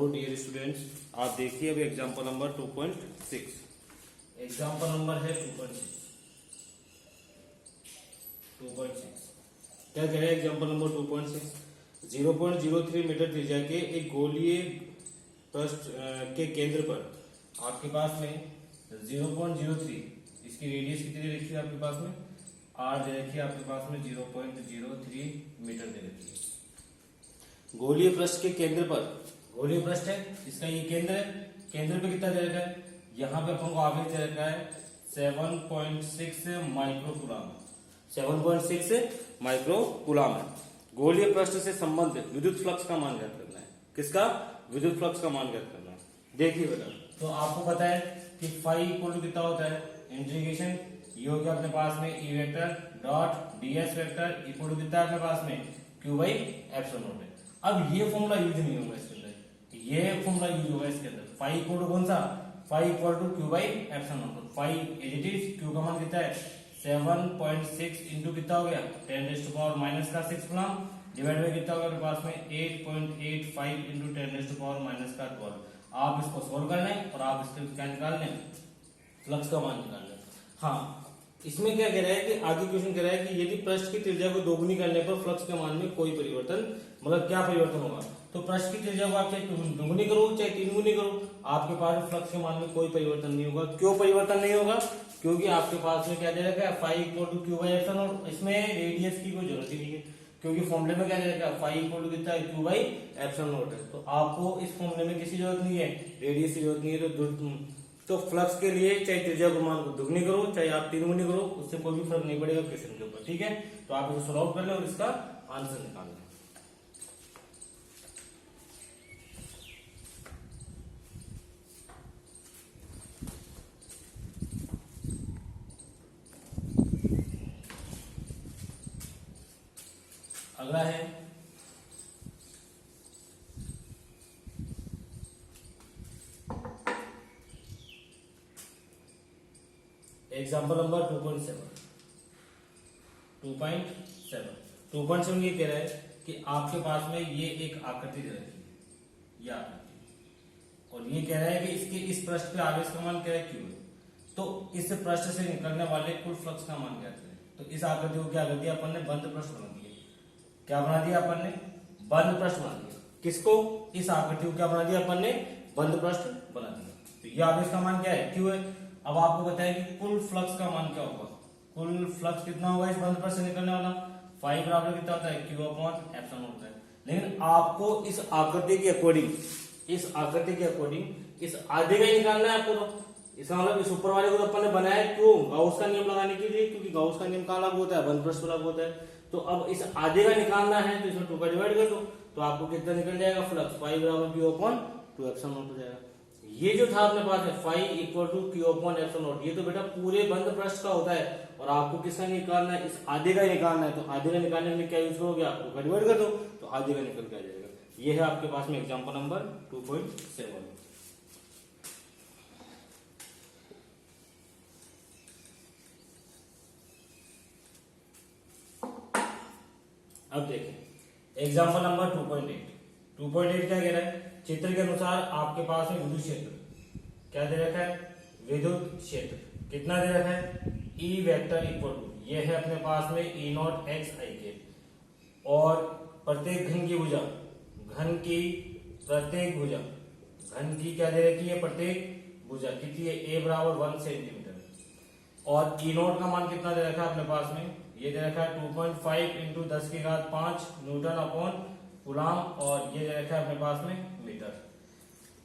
Hello dear students, आप देखिए अभी एग्जांपल नंबर 2.6। एग्जांपल नंबर है 2.6। क्या कह रहे हैं एग्जांपल नंबर 2.6? 0.03 मीटर त्रिज्या के एक गोलीय पृष्ठ के केंद्र पर आपके पास में 0.03, इसकी रेडियस कितनी रखी है आपके पास में? आर दे रखी है आपके पास में 0.03 मीटर दे रखी है। गोलीय पृष्ठ के केंद्र पर, गोलीय पृष्ठ है, इसका ये केंद्र है। केंद्र पे कितना दे रखा है? यहाँ पे अपन को आवेश दे रखा है 7.6 माइक्रोकूलम। 7.6 माइक्रोकूलम है। गोलीय पृष्ठ से संबंधित विद्युत फ्लक्स का मान ज्ञात करना है। किसका? विद्युत फ्लक्स का मान ज्ञात करना है। देखिए बेटा, तो आपको पता है कि फाई इक्वल टू कितना होता है? इंटीग्रेशन ये हो गया अपने पास में E vector dot ds vector equal to कितना है अपने पास में? q बाई एप्सिलॉन नॉट है। अब ये फॉर्मूला यूज नहीं होगा इसके अंदर, ये फॉर्मूला यूज होगा इसके अंदर। फाई इक्वल टू कौन सा? Phi equal to q by epsilon naught. Phi as it is, q का मान कितना है? 7.6 इंटू कितना हो गया? 10⁻⁻6 कूलम डिवाइड बाई कितना हो गया अपने पास में? 8.85 इंटू 10⁻⁻12। आप इसको सोल्व कर लें और आप इसके क्या निकाल लें? फ्लक्स का मान निकाल लें। हाँ, इसमें क्या कह रहा है कि आगे क्वेश्चन कह रहा है कि यदि पृष्ठ की त्रिज्या को दोगुनी करने पर फ्लक्स के मान में कोई परिवर्तन, मतलब क्या परिवर्तन होगा? तो पृष्ठ की त्रिज्या को आप चाहे दोगुनी करो चाहे तीन गुनी करो, आपके पास फ्लक्स के मान में कोई परिवर्तन नहीं होगा। क्यों परिवर्तन नहीं होगा? क्योंकि आपके पास में क्या दे रखा है? Phi equal to q by epsilon naught. इसमें रेडियस की कोई जरूरत ही नहीं है, क्योंकि फॉर्मूले में क्या दे रखा है? फाई इक्वल टू कितना है? q बाई एप्सिलॉन नॉट है। तो आपको इस फॉर्मूले में किसी जरूरत नहीं है, रेडियस की जरूरत नहीं है। तो फ्लक्स के लिए चाहे त्रिज्या को मान को दुगनी करो चाहे आप तीन गुनी करो, उससे कोई भी फर्क नहीं पड़ेगा क्वेश्चन के ऊपर। ठीक है, तो आप इसे सॉल्व कर ले और इसका आंसर निकाल लें। अगला है एग्जाम्पल नंबर 2.7। 2.7 ये कह रहा है कि आपके पास में ये एक आकृति दे रखी है, ये आकृति, और ये कह रहा है कि इसके इस पृष्ठ पे आवेश का मान क्या है? q है। तो इस पृष्ठ से निकलने वाले कुल फ्लक्स का मान ज्ञात करें। तो इस आकृति को क्या कर दिया अपन ने? बंद पृष्ठ बना दिया। क्या बना दिया अपन ने? बंद पृष्ठ बना दिया। किसको? इस आकृति को क्या बना दिया अपन ने? बंद पृष्ठ बना दिया। तो ये आवेश का मान क्या है? q है। अब आपको बताया कि कुल फ्लक्स का मान क्या होगा? कुल फ्लक्स कितना होगा इस बंद पृष्ठ से निकलने वाला? फाई बराबर कितना होता है? q अपॉन एप्सिलॉन होता है। लेकिन आपको इस आकृति के अकॉर्डिंग, इस आकृति के अकॉर्डिंग इस आधे का ही निकालना है आपको। तो इसका मतलब इस ऊपर वाले को तो अपन ने बनाया क्यों? गाउस का नियम लगाने के लिए, क्योंकि गाउस का नियम कहाँ लागू होता है? बंद पृष्ठ पर लागू होता है। तो अब इस आधे का निकालना है, तो इसमें 2 का डिवाइड कर दो, तो आपको कितना निकल जाएगा? फ्लक्स फाई बराबर q अपॉन 2 एप्सिलॉन नॉट हो जाएगा। ये जो था अपने पास है phi equal to q upon epsilon naught, ये तो बेटा पूरे बंद पृष्ठ का होता है, और आपको किसका निकालना है? इस आधे का निकालना है। तो आधे का निकालने के लिए क्या यूज करोगे? आप 2 का डिवाइड कर दो, तो आधे का निकल के आ जाएगा। ये है आपके पास में एग्जांपल नंबर 2.7। अब देखें एग्जांपल नंबर 2.8। 2.8 क्या कह रहा है? चित्र के अनुसार आपके पास में विद्युत क्षेत्र क्या दे रखा है? विद्युत क्षेत्र कितना दे रखा है? E वेक्टर इक्वल टू, ये है अपने पास में E नॉट x i के, और प्रत्येक घन की भुजा, घन की प्रत्येक भुजा, घन की क्या दे रखी है? प्रत्येक भुजा कितनी है? a बराबर 1 सेंटीमीटर, और E नॉट का मान कितना दे रखा है अपने पास में? ये दे रखा है 2.5 इंटू 10⁵ न्यूटन अपॉन कूलम, और ये दे रखा है अपने पास में मीटर।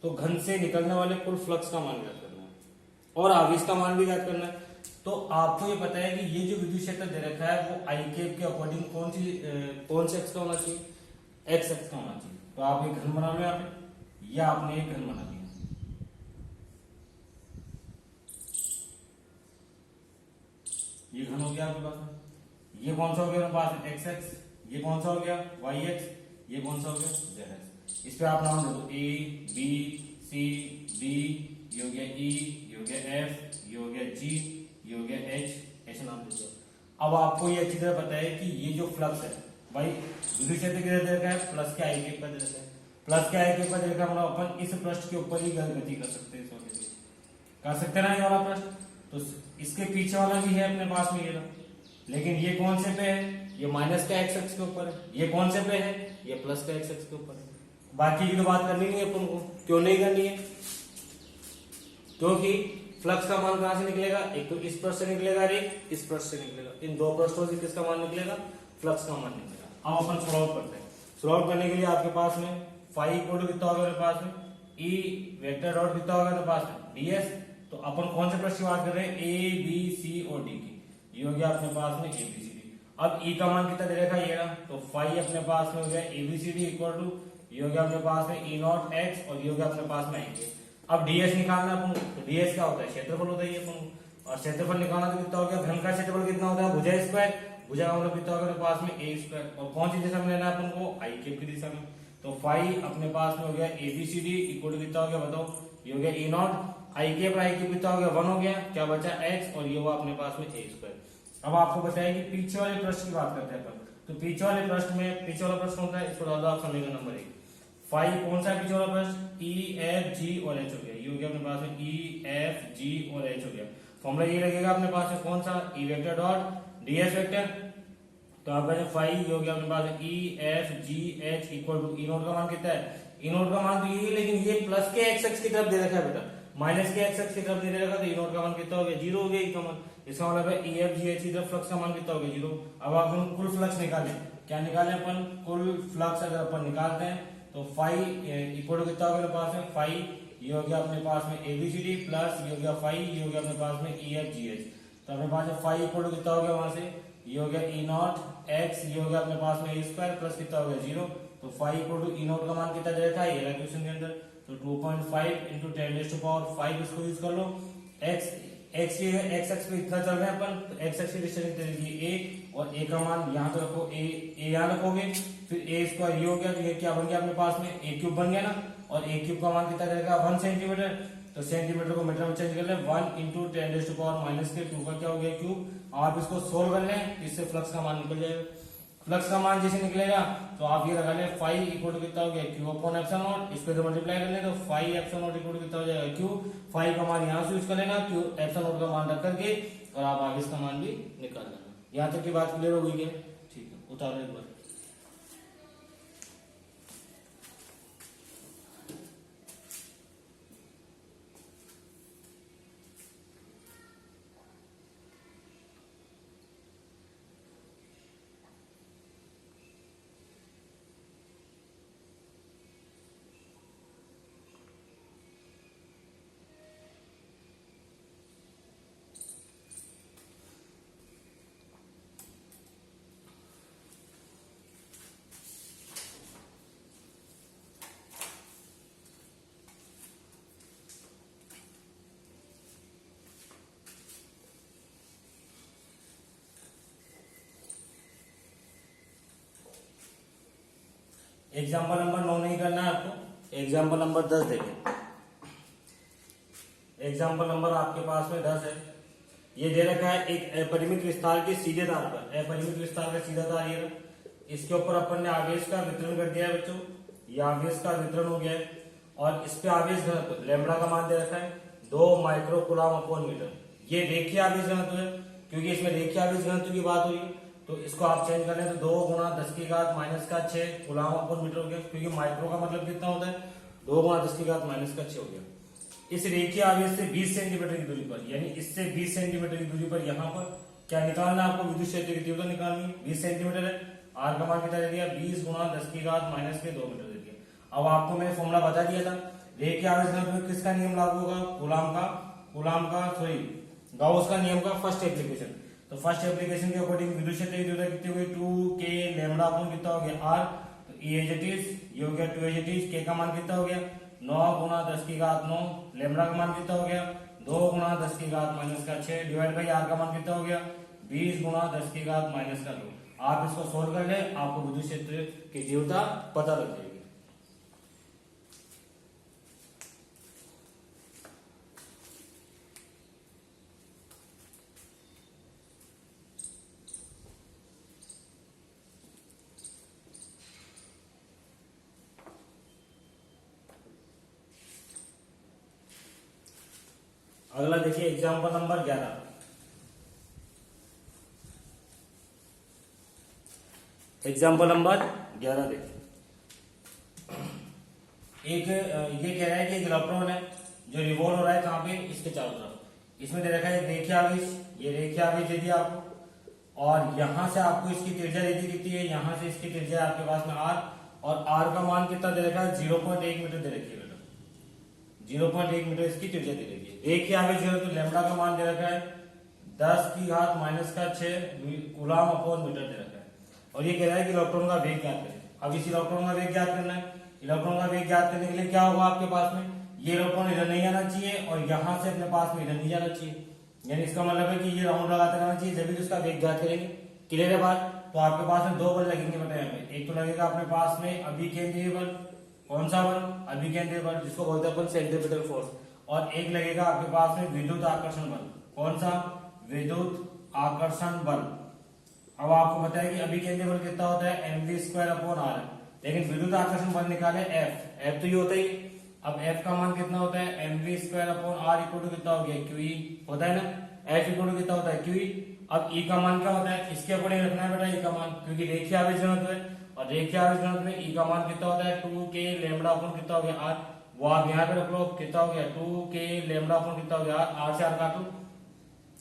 तो घन से निकलने वाले कुल फ्लक्स का मान ज्ञात करना है और आवेश का मान भी ज्ञात करना है। तो आपको ये पता है कि ये जो विद्युत क्षेत्र दे रखा है वो आई केप के अकॉर्डिंग कौन से एक्स का होना चाहिए? एक्स एक्स का होना चाहिए। तो आप एक घन बना लो यहाँ पे, या आपने एक घन बना लिया। ये घन हो गया आपके पास में। ये कौन सा हो गया अपने पास? X x. ये कौन सा हो गया? Y X. ये कौन सा हो गया? Z X. इस पे आप नाम दे दो, ए बी सी डी, ये हो गया ई, ये हो गया एफ, ये हो गया जी, ये हो गया एच, ऐसे नाम दे दो। अब आपको ये अच्छी तरह पता है कि ये जो फ्लक्स है भाई, विद्युत क्षेत्र किधर दे रखा है? प्लस के आई केप का दे रखा है। प्लस क्या है के ऊपर देखा मतलब अपन इस पृष्ठ के ऊपर ही गति कर सकते हैं, कर सकते ना ये वाला पृष्ठ। तो इसके पीछे वाला भी है अपने पास में ये ना, लेकिन ये कौन से पे है, ये माइनस का एक्स एक्स के ऊपर है, ये कौन से पे है, ये प्लस का एक्स एक्स के ऊपर है। बाकी की तो बात करनी नहीं है अपन को, क्यों नहीं करनी है, क्योंकि फ्लक्स का मान कहां से निकलेगा, एक तो इस पृष्ठ से निकलेगा, एक इस पृष्ठ से निकलेगा, इन दो पृष्ठों से किसका मान निकलेगा, फ्लक्स का मान निकलेगा। अब अपन सॉल्व करते हैं। सॉल्व करने के लिए आपके पास में फाई इक्वल टू कितना होगा मेरे पास में, ई वेक्टर डॉट कितना होगा मेरे पास में, डीएस। तो अपन कौन से पृष्ठ की बात कर रहे हैं, ए बी सी और डी की, ये हो गया अपने पास में ए बी सी डी। अब ई का मान कितना दे रखा है ये ना, तो फाई अपने पास में हो गया A B C D equal to, ये हो गया अपने पास में ई नॉट एक्स, और ये हो गया अपने पास में आई। अब डीएस निकालना अपन, तो डीएस क्या होता है, क्षेत्रफल होता है ये अपन, और क्षेत्रफल निकालना तो कितना हो गया, घन का क्षेत्रफल कितना होता है, भुजा स्क्वायर, भुजा का मतलब कितना होगा मेरे पास में ए स्क्वायर, और कौन सी दिशा में लेना है अपन को, आई क्यूब की दिशा में। तो फाई अपने पास में हो गया A B C D equal to कितना हो गया बताओ, ये हो गया ई नॉट, आई क्यूब कितना हो गया 1 हो गया, क्या बचा एक्स, और ये हुआ अपने पास में ए स्क्वायर। अब आपको बताया कि पीछे वाले पृष्ठ की बात करते हैं अपन, तो पीछे वाले पृष्ठ में, पीछे वाला पृष्ठ कौन सा है, इसको डाल दो आप समीकरण नंबर 1। फाई कौन सा है पीछे वाला पृष्ठ, ई एफ जी और एच हो गया, ये हो गया अपने पास में ई एफ जी और एच हो गया। फॉर्मूला ये लगेगा अपने पास में कौन सा, E vector dot DS vector. तो आपका जो फाई ये हो गया अपने पास E F G H equal to, E nought का मान कितना है, ई नोट का मान तो ये, लेकिन ये प्लस के एक्स एक्स की तरफ दे रखा है बेटा, माइनस के एक्स एक्स की तरफ दे रखा, तो ई नोट का मान कितना हो गया, 0 हो गया ई का मान। इसका मतलब है ई एफ जी एच की तरफ फ्लक्स का मान कितना हो गया, 0। अब अपन कुल फ्लक्स निकालें, क्या निकालें अपन, कुल फ्लक्स अगर अपन निकालते हैं तो फाई इक्वल टू कितना हो गया पास में, फाई ये हो गया अपने पास में एबीसीडी प्लस ये हो गया फाई, ये हो गया अपने पास में ई एफ जी एच। तो अपने पास में फाई इक्वल टू कितना हो गया वहां से, ये हो गया ई नॉट एक्स, ये हो गया अपने पास में ए स्क्वायर प्लस कितना हो गया 0। तो phi equal to E naught का मान कितना दे रखा है ये क्वेश्चन के अंदर, तो 2.5 इंटू 10⁻⁵ इसको यूज कर लो। एक्स एक्स एक्स पे इतना चल रहा है अपन, तो एक्स एक्स की डिस्टेंस दे दीजिए ए, और ए का मान यहाँ पे रखो, ए यहाँ रखोगे, फिर ए स्क्वायर ये हो गया, तो ये क्या बन गया अपने पास में, ए क्यूब बन गया ना, और ए क्यूब का मान कितना रहेगा 1 सेंटीमीटर। तो सेंटीमीटर को मीटर में चेंज कर ले, 1 इंटू 10⁻⁻2 का क्या हो गया क्यूब। आप इसको सोल्व कर लें, इससे फ्लक्स का मान निकल जाएगा। फ्लक्स का मान जैसे निकलेगा तो आप ये लगा लें, फाई इक्वल टू कितना हो गया क्यू अपॉन एप्सिलॉन नॉट, इसको तो मल्टीप्लाई कर लें तो phi epsilon naught equal to कितना हो जाएगा क्यू। फाई का मान यहाँ से यूज कर लेना, क्यू एप्सिलॉन नॉट का मान रख करके, और आप आगे इसका मान भी निकाल लेना। यहाँ तक की बात क्लियर हो गई है, ठीक है, उतारो एक बार। एग्जाम्पल नंबर 9 नहीं करना है आपको, एग्जाम्पल नंबर 10 देखें। एग्जाम्पल नंबर आपके पास में 10 है। ये दे रखा है एक अपरिमित विस्तार के सीधे तार पर, अपरिमित विस्तार का सीधा तार ये, इसके ऊपर अपन ने आवेश का वितरण कर दिया है बच्चों, ये आवेश का वितरण हो गया है, और इस पे आवेश घनत्व लैम्बडा का मान दे रखा है 2 माइक्रो कूलम अपॉन मीटर। ये रेखीय आवेश घनत्व है, क्योंकि इसमें रेखीय आवेश घनत्व की बात हुई, तो इसको आप चेंज कर लें तो 2 गुणा 10⁻⁻6 कूलम अपॉन मीटर हो गया, क्योंकि माइक्रो का मतलब कितना होता है, 2 गुणा 10⁻⁻6 हो गया। इस रेखीय आवेश से 20 सेंटीमीटर की दूरी पर, यानी इससे 20 सेंटीमीटर की दूरी पर यहाँ पर क्या निकालना है आपको, विद्युत क्षेत्र की तीव्रता निकालनी है। 20 सेंटीमीटर है, आर का मान कितना दे दिया, 20 गुणा 10⁻⁻2 मीटर दे दिया। अब आपको मैंने फॉर्मूला बता दिया था, रेखीय आवेश घनत्व में किसका नियम लागू होगा, कूलम का सॉरी गाउस का नियम का फर्स्ट एप्लीकेशन। तो फर्स्ट एप्लीकेशन के अकॉर्डिंग विद्युत क्षेत्र की तीव्रता कितनी हुई, 2k लैम्बडा अपॉन कितना हो गया r, तो e एज इट इज, ये हो गया 2 एज इट इज, k का मान कितना हो गया 9 गुणा 10�9, लैम्बडा का मान कितना हो गया 2 गुणा 10⁻⁻6 डिवाइड बाई r का मान कितना हो गया 20 गुणा 10⁻⁻2। आप इसको सोल्व कर ले, आपको विद्युत क्षेत्र की तीव्रता पता लग जाएगी। अगला देखिए एग्जाम्पल नंबर 11। एग्जाम्पल नंबर 11 देखिए। एक ये कह रहा है कि एक इलेक्ट्रॉन है जो रिवॉल्व हो रहा है कहाँ पे, इसके चारों तरफ। इसमें दे रखा है रेखीय आवेश, ये रेखीय आवेश दे दिया आपको, और यहां से आपको इसकी त्रिज्या दे दी कितनी है, यहां से इसकी त्रिज्या आपके पास में आर, और आर का मान कितना दे रखा है 0.1 मीटर दे रखी है बेटा, 0.1 मीटर इसकी त्रिज्या दे रखी है। रेखीय आवेश जो है तो लैम्बडा का मान दे रखा है 10⁻⁻⁶ कूलम अपॉन मीटर दे रखा है, और ये कह रहा है कि इलेक्ट्रॉन का वेग ज्ञात करें। अब इस इलेक्ट्रॉन का वेग ज्ञात करना है। इलेक्ट्रॉन का वेग ज्ञात करने के लिए क्या होगा आपके पास में, ये इलेक्ट्रॉन इधर नहीं आना चाहिए और यहां से अपने पास में इधर नहीं जाना चाहिए, यानी इसका मतलब है कि ये राउंड लगाते रहना चाहिए, जब भी उसका वेग ज्ञात करेंगे। क्लियर है बात। तो आपके पास में दो बल लगेंगे बेटा यहाँ पे, एक तो लगेगा अपने पास में अभिकेंद्रीय बल, कौन सा बल, अभिकेंद्रीय बल, जिसको बोलते हैं अपन सेंट्रीपिटल फोर्स, और एक लगेगा आपके पास में विद्युत आकर्षण बल, कौन सा, विद्युत आकर्षण बल। अब आपको बताया कि अभिकेंद्रीय बल कितना होता है mv²/r, लेकिन विद्युत आकर्षण बल निकाले F तो ये होता ही। अब F का मान कितना होता है mv²/r इक्वल टू कितना हो गया QE, होता है ना, F इक्वल टू कितना होता है QE। अब E का मान क्या होता है, इसके अकॉर्डिंग रखना है बेटा E का मान, क्योंकि रेखीय आवेश घनत्व है, और रेखीय आवेश घनत्व में E का मान कितना होता है 2k लैम्बडा अपॉन कितना हो गया R, वो आप यहाँ पे रख लो, कितना हो गया 2k लैम्बडा अपॉन कितना हो गया R से R काटो,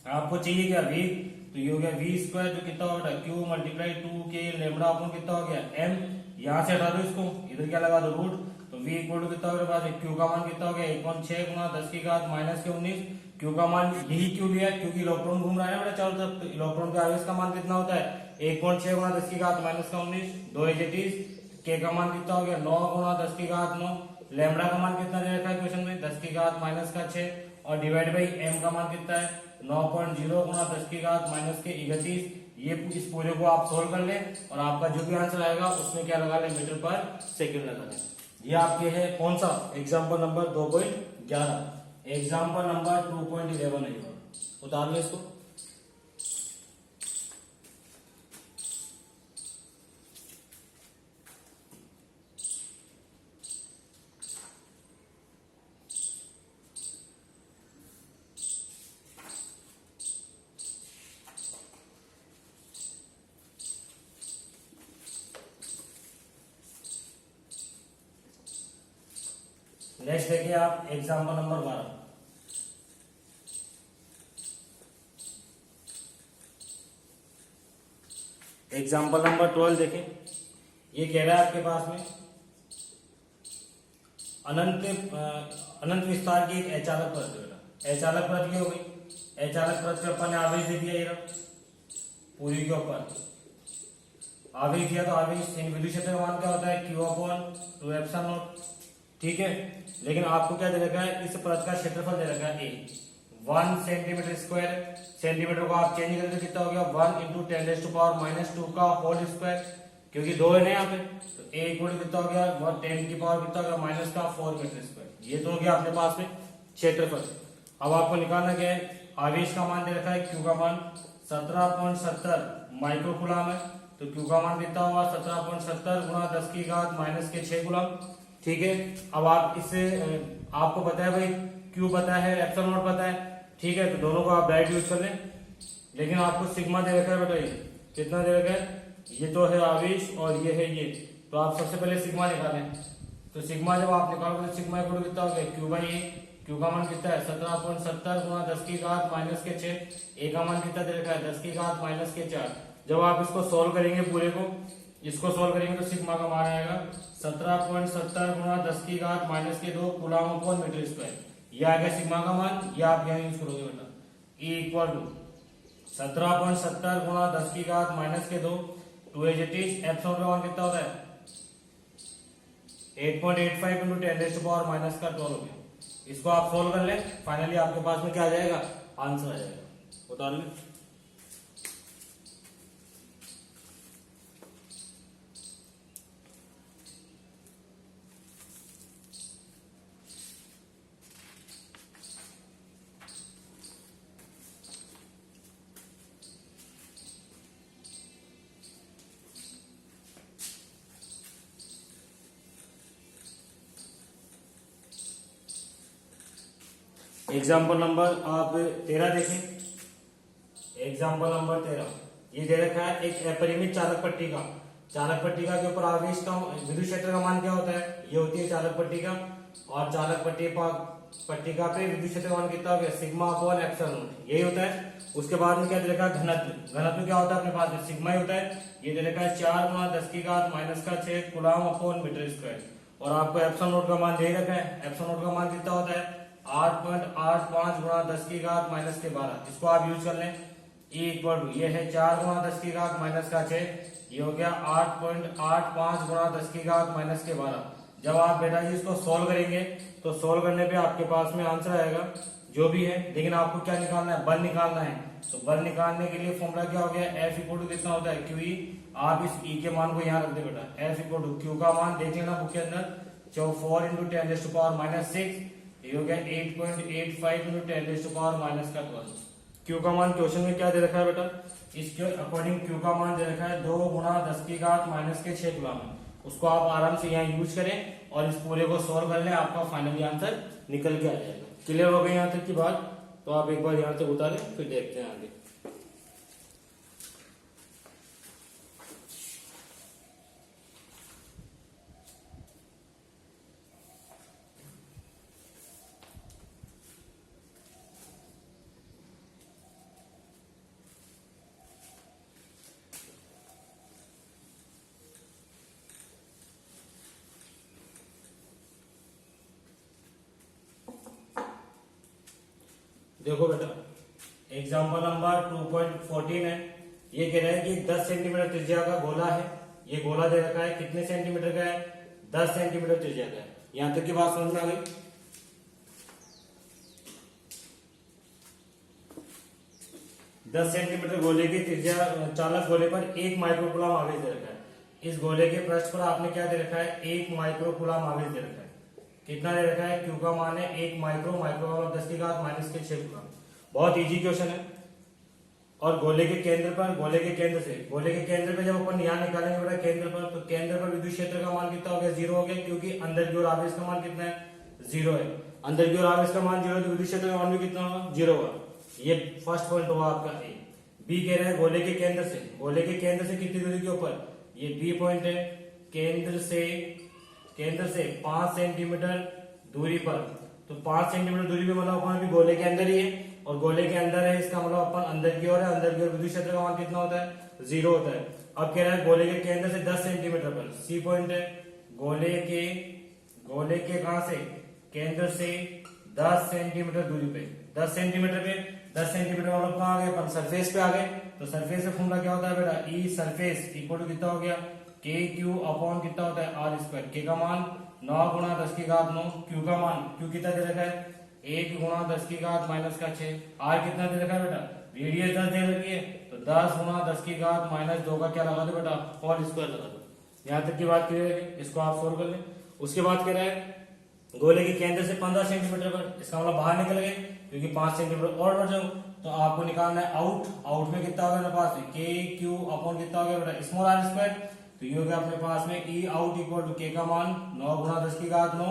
आपको चाहिए क्या v, तो ये हो गया v² जो कितना होगा q multiply 2k lambda upon कितना हो गया m, यहाँ से हटा दो इसको, इधर क्या लगा दो रूट, तो v इक्वल टू कितना होगा, q का मान कितना हो गया 1.6 गुना 10⁻⁻⁹ q का मान यही क्यों लिया, क्योंकि इलेक्ट्रॉन घूम रहा है बेटा चारों तरफ, तो इलेक्ट्रॉन का आवेश का मान कितना होता है 1.6 गुना 10⁻⁻⁹, 2 k का मान कितना हो गया 9 गुना 10⁹, लैम्बडा का मान कितना दे रखा है क्वेश्चन में 10⁻⁻⁶, और डिवाइड बाई m का मान कितना है 9.0 गुना 10⁻⁻31। ये इस पूरे को आप सोल्व कर ले और आपका जो भी आंसर आएगा उसमें क्या लगा ले, मीटर पर सेकंड लगा ले। ये आपके है कौन सा, एग्जांपल नंबर 2.11। एग्जांपल नंबर 2.11 है, उतार लो इसको। नेक्स्ट देखिए आप एग्जांपल नंबर 12। एग्जाम्पल नंबर 12 देखें। ये कह रहा है आपके पास में अनंत विस्तार की एक अचालक परत है। अचालक परत की हो गई, अचालक परत पे अपन ने आवेश दे दिया, ये पूरी के ऊपर आवेश दिया, तो आवेश इन विद्युत क्षेत्र का मान क्या होता है Q/2ε0, ठीक है। लेकिन आपको क्या दे रखा है, इस परत का क्षेत्रफल दे रखा है A 1 सेंटीमीटर², सेंटीमीटर को आप चेंज करके कितना हो गया 1 × 10⁻⁻² का होल स्क्वायर, क्योंकि दो है ना यहाँ पे, तो A इक्वल कितना हो गया 10 की पावर कितना हो गया -4 मीटर²। ये तो हो गया अपने पास में क्षेत्रफल। अब आपको निकालना क्या है, आवेश का मान दे रखा है Q का मान 17.70 माइक्रोकूलम है, तो Q का मान कितना होगा 17.70 गुणा 10⁻⁻6 कूलम, ठीक है। अब आप इससे आपको पता है भाई Q पता है, ε0 पता है, ठीक है, तो दोनों को आप डायरेक्ट यूज कर लें। लेकिन आपको सिग्मा दे रखा है बेटा, ये कितना दे रखा है, ये तो है आवेश और ये है ये, तो आप सबसे पहले सिग्मा निकालें। तो सिग्मा जब आप निकालोगे तो सिग्मा इक्वल कितना हो गया Q/A, Q का मान कितना है 17.70 गुणा 10⁻⁻6, A का मान कितना दे रखा है 10⁻⁻4। जब आप इसको सोल्व करेंगे पूरे को, इसको सोल्व करेंगे तो सिग्मा का मान आएगा 17.70 गुणा 10⁻⁻2 कूलम अपॉन मीटर²। ये आ गया सिग्मा का मान, ये आप यहाँ यूज करोगे बेटा, E इक्वल टू 17.70 गुणा 10⁻⁻2 to as it is epsilon का मान कितना होता है 8.85 × 10⁻⁻12 हो गया। इसको आप सोल्व कर ले, फाइनली आपके पास में क्या आ जाएगा, आंसर आ जाएगा, बता लें। एग्जाम्पल नंबर आप 13 देखें। एग्जाम्पल नंबर 13 ये दे रखा है एक अपरिमित चालक पट्टिका। चालक पट्टिका के ऊपर आवेश का विद्युत क्षेत्र का मान क्या होता है, ये होती है चालक पट्टिका। और चालक पट्टिका पे विद्युत क्षेत्र का मान कितना हो गया, सिग्मा अपॉन एप्सिलॉन, यही होता है। उसके बाद में क्या दे रखा है, घनत्व। घनत्व क्या होता है अपने पास में, सिग्मा ही होता है। ये दे रखा है 4 गुणा 10 की घात -6 कूलम अपॉन मीटर स्क्वायर। और आपको एप्सिलॉन नोट का मान दे रखा है। एप्सिलॉन नोट का मान कितना होता है, 8.85 गुणा 10 की घात -12। इसको आप यूज कर लें। E इक्वल टू ये है 4 गुणा 10 की घात -6, ये हो गया 8.85 गुणा 10 की घात -12। जब आप बेटा जी इसको सोल्व करेंगे तो सोल्व करने पे आपके पास में आंसर आएगा जो भी है, लेकिन आपको क्या निकालना है, बल निकालना है। तो बल निकालने के लिए फॉर्मूला क्या हो गया, F इक्वल टू कितना होता है, QE। आप इस E के मान को यहाँ रख दे बेटा, F इक्वल टू Q का मान देख लेना बुक के अंदर, 4 × 10⁻⁻⁶, ये हो गया 8.85 × 10⁻⁻12। Q का मान क्वेश्चन में क्या दे रखा है बेटा, इसके अकॉर्डिंग Q का मान दे रखा है 2 गुणा 10 की घात -6 कूलम है। उसको आप आराम से यहाँ यूज करें और इस पूरे को सॉल्व कर लें, आपका फाइनली आंसर निकल के आ जाएगा। क्लियर हो गई यहाँ तक की बात, तो आप एक बार यहाँ तक उतारें फिर देखते हैं आगे। देखो बेटा एग्जाम्पल नंबर 2.14 है। ये कह रहा है कि 10 सेंटीमीटर त्रिज्या का गोला है। ये गोला दे रखा है कितने सेंटीमीटर का है, 10 सेंटीमीटर त्रिज्या का है। यहां तक की बात समझ में आ गई। 10 सेंटीमीटर गोले की त्रिज्या चालक गोले पर 1 माइक्रोकूलम आवेश दे रखा है। इस गोले के पृष्ठ पर आपने क्या दे रखा है, 1 माइक्रोकूलम आवेश दे रखा है। कितना दे रखा है, Q का मान है 1 माइक्रो 10 की घात -6 कूलम। बहुत इजी क्वेश्चन है। और गोले के केंद्र पे जब अपन यहाँ निकालेंगे बेटा केंद्र पर, तो केंद्र पर विद्युत क्षेत्र का मान कितना हो गया, 0 हो गया, क्योंकि अंदर की ओर आवेश का मान कितना है, 0 है। अंदर की ओर आवेश का मान 0 है तो विद्युत क्षेत्र का मान भी कितना होगा, 0 होगा। ये फर्स्ट पॉइंट होगा आपका ए। बी कह रहा है गोले के केंद्र से कितनी दूरी के ऊपर, ये बी पॉइंट है, केंद्र से 5 सेंटीमीटर दूरी पर। तो 5 सेंटीमीटर दूरी पे मतलब अपन अभी गोले के अंदर ही है, और गोले के अंदर है इसका मतलब अपन अंदर की ओर है। अंदर की ओर विद्युत क्षेत्र का मान कितना होता है, 0 होता है। अब कह रहा है गोले के केंद्र से 10 सेंटीमीटर पर, सी पॉइंट है, गोले के कहां से, केंद्र से 10 सेंटीमीटर दूरी पे, 10 सेंटीमीटर मतलब कहां आ गए अपन, सरफेस पे आ गए। तो सरफेस का फॉर्मूला क्या होता है बेटा, ई सरफेस इक्वल टू कितना हो गया, KQ अपॉन कितना होता है, R स्क्वायर। के का मान 9 गुणा 10 की घात 9, Q का मान, Q कितना दे रखा है, 1 गुणा 10 की घात -6, R कितना दे रखा है बेटा, रेडियस 10 दे रखी है, तो 10 गुणा 10 की घात -2 का क्या लगा दो बेटा, होल स्क्वायर लगा दो। यहाँ तक की बात क्लियर है, इसको आप सोल्व कर लें। उसके बाद कह रहा है गोले के केंद्र से 15 सेंटीमीटर पर, इसका मतलब बाहर निकल गए, क्योंकि 5 सेंटीमीटर और बढ़ जाओ तो आपको निकालना है आउट में कितना होगा मेरे पास, KQ अपॉन कितना हो गया बेटा, स्मॉल r स्क्वायर। तो ये हो गया अपने पास में E out equal to K का मान 9 गुणा 10 की घात 9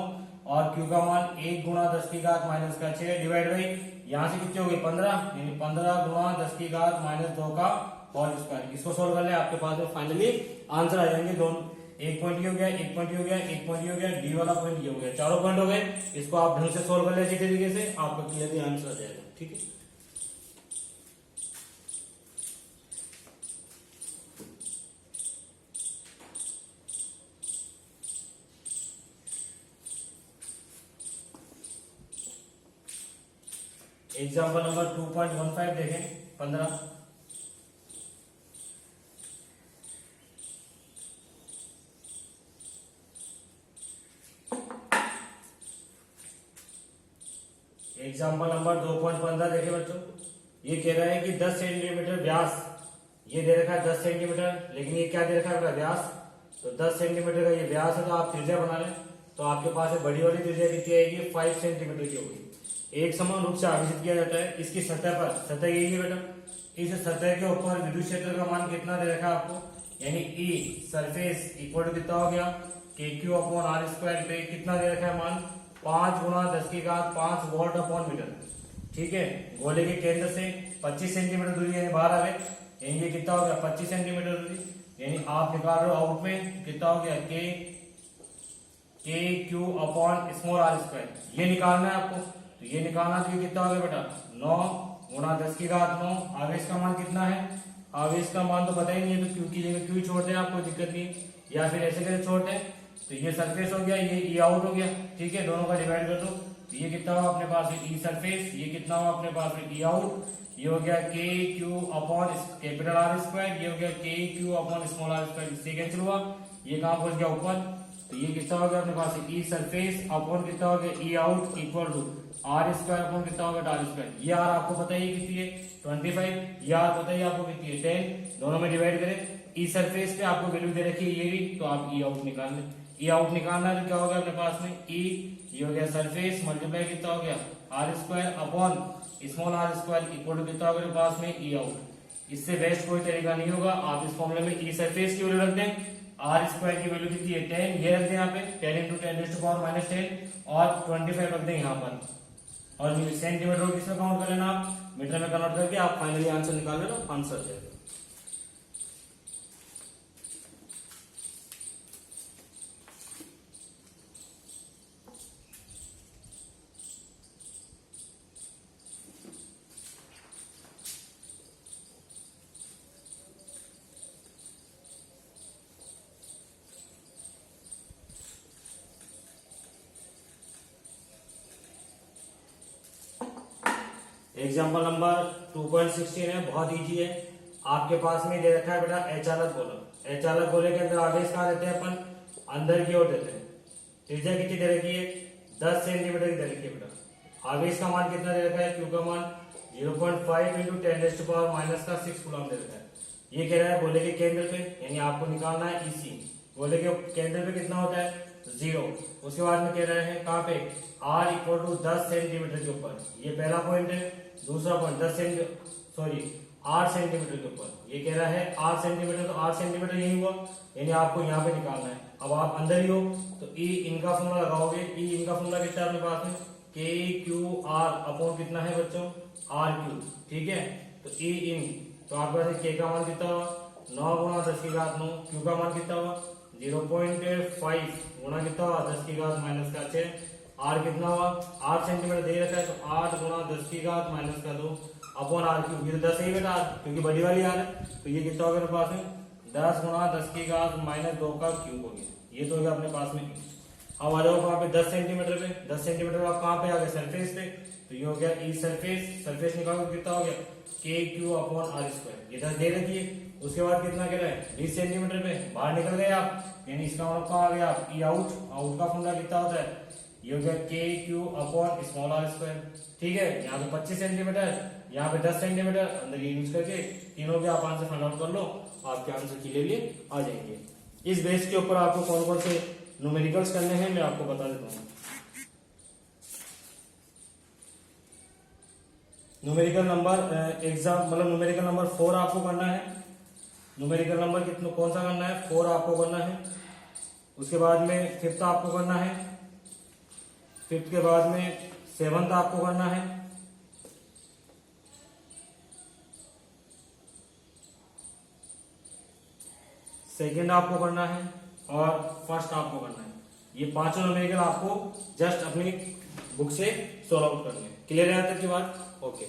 और Q का मान 1 गुणा 10 की घात -6 डिवाइड बाई यहाँ से कितनी हो गई 15, यानी 15 गुणा 10 की घात -2 का होल स्क्वायर। इसको सोल्व कर ले, आपके पास में फाइनली आंसर आ जाएंगे दोनों। एक पॉइंट ये हो गया, एक पॉइंट ये हो गया, एक पॉइंट ये हो गया, डी वाला पॉइंट ये हो गया, चारों पॉइंट हो गए। इसको आप ढंग से सोल्व कर ले इसी तरीके से, आपका क्लियरली आंसर आ जाएगा। ठीक है, एग्जाम्पल नंबर 2.15 देखें 15। एग्जाम्पल नंबर 2.15 देखें बच्चों। ये कह रहा है कि 10 सेंटीमीटर व्यास, ये दे रखा है 10 सेंटीमीटर, लेकिन ये क्या दे रखा है व्यास, तो 10 सेंटीमीटर का ये व्यास है। तो आप त्रिज्या बना लें, तो आपके पास बड़ी वाली त्रिज्या कितनी आएगी, 5 सेंटीमीटर की होगी। एक समान रूप से आवेशित किया जाता है इसकी सतह पर, सतह यही है बेटा, इस सतह के ऊपर विद्युत क्षेत्र का मान कितना दे रखा है आपको, यानी E सरफेस इक्वल टू कितना हो गया, KQ अपॉन R स्क्वायर पे कितना दे रखा है मान, 5 गुणा 10 की घात 5 वोल्ट अपॉन मीटर। ठीक है, गोले के केंद्र से 25 सेंटीमीटर दूरी यानी बाहर आ गए, यानी ये कितना हो गया 25 सेंटीमीटर दूरी, यानी आप निकाल रहे हो आउट में कितना हो गया K q upon small r square, ये निकालना है आपको। तो ये निकालना तो ये कितना हो गया बेटा 9 गुणा 10 की घात 9। आवेश का मान कितना है, आवेश का मान तो पता ही नहीं है, तो क्यू की जगह क्यू छोड़ दें, आपको दिक्कत नहीं, या फिर ऐसे करके छोड़ दें। तो ये सरफेस हो गया, ये ई आउट हो गया, ठीक है, दोनों का डिवाइड कर दो। तो ये कितना हुआ अपने पास ई सरफेस, ये कितना हुआ अपने पास ई आउट, ये हो गया K q upon capital r square, ये हो गया K q upon small r square, इससे कैंसिल हुआ, ये कहां पहुंच गया ऊपर। तो ये कितना हो गया अपने पास ई सरफेस अपॉन कितना हो गया E out equal to R square upon कितना हो गया आर स्क्वायर। ये आर आपको पता ही कितनी है 25, ये आर पता ही आपको कितनी है 10, दोनों में डिवाइड करें। ई सरफेस पे आपको वैल्यू दे रखी है ये भी, तो आप ई आउट निकाल लें। ई आउट निकालना है तो क्या हो गया अपने पास में ई, ये हो गया सरफेस मल्टीप्लाई कितना हो गया r square upon small r square equal to कितना हो गया पास में ई आउट। इससे बेस्ट कोई तरीका नहीं होगा, आप इस फॉर्मूले में ई सरफेस की वैल्यू रख दें, आर स्क्वायर की वैल्यू कितनी है 10, ये रख दें यहाँ पे 10 इंटू 10⁻⁻10 और 25 रख दें यहाँ पर, और सेंटीमीटर को किसमें काउंट कर लेना आप मीटर में कन्वर्ट करके आप फाइनली आंसर निकाल लेना, आंसर दे दो। एग्जाम्पल नंबर 2.16 है, बहुत इजी है। आपके पास में दे रखा है बेटा अचालक गोला, अचालक गोले के अंदर आवेश कहाँ देते हैं अपन, अंदर की ओर देते हैं। त्रिज्या कितनी दे रखी है 10 सेंटीमीटर की दे रखी है बेटा। आवेश का मान कितना दे रखा है, क्यू का मान 0.5 इंटू 10⁻⁻6 कूलम दे रखा है। ये कह रहा है गोले के केंद्र पे, यानी आपको निकालना है ईसी, गोले के केंद्र पे कितना होता है 0। उसके बाद में कह रहे हैं कहाँ पे r इक्वल टू 10 सेंटीमीटर के ऊपर, ये पहला पॉइंट है। दूसरा पॉइंट 8 सेंटीमीटर के ऊपर, ये कह रहा है 8 सेंटीमीटर, तो 8 सेंटीमीटर यही हुआ, यानी आपको यहाँ पे निकालना है। अब आप अंदर ही हो तो ई इनका फॉर्मूला लगाओगे, ई इनका फॉर्मूला कितना है अपने पास में के क्यू आर अपॉन कितना है बच्चों आर क्यू, ठीक है। तो ई इन, तो आपके पास के का मान कितना हुआ 9 गुणा 10 की घात 9, क्यू का मान कितना हुआ 0.5 गुणा कितना हुआ 10 की घात -6, आर कितना हुआ 8 सेंटीमीटर दे रखा है, तो 8 गुणा 10 की घात -2 अपॉन आर क्यूब, ये तो 10 ही बेटा क्योंकि बड़ी वाली आर है, तो ये कितना हो गया अपने पास में 10 गुणा 10 की घात -2 का क्यूब हो गया, ये तो हो गया अपने पास में। अब आ जाओ वहां पे 10 सेंटीमीटर पे, 10 सेंटीमीटर आप कहाँ पे आ गए सरफेस पे, तो ये हो गया ई सरफेस, सरफेस निकालो कितना हो गया K q upon are square, ये 10 दे रखी है। उसके बाद कितना कह रहा है 20 सेंटीमीटर पे, बाहर निकल गए आप, यानी इसका मतलब कहाँ आ गया आप ई आउट, आउट का फॉर्मूला कितना होता है ये हो गया K q upon small r square, ठीक है। यहाँ पे 25 सेंटीमीटर, यहाँ पे 10 सेंटीमीटर, अंदर ये यूज करके तीनों के आप आंसर फाइंड आउट कर लो, आपके आंसर की लिए आ जाएंगे। इस बेस के ऊपर आपको कौन कौन से न्यूमेरिकल्स करने हैं मैं आपको बता देता हूँ। न्यूमेरिकल नंबर एग्जाम मतलब न्यूमेरिकल नंबर 4 आपको करना है। न्यूमेरिकल नंबर कितना कौन सा करना है 4 आपको करना है। उसके बाद में 5th आपको करना है, 5th के बाद में 7th आपको करना है, सेकंड आपको करना है और फर्स्ट आपको करना है। ये पांचों न्यूमेरिकल आपको जस्ट अपनी बुक से सॉल्व आउट करने हैं। क्लियर है यहाँ तक की बात? ओके।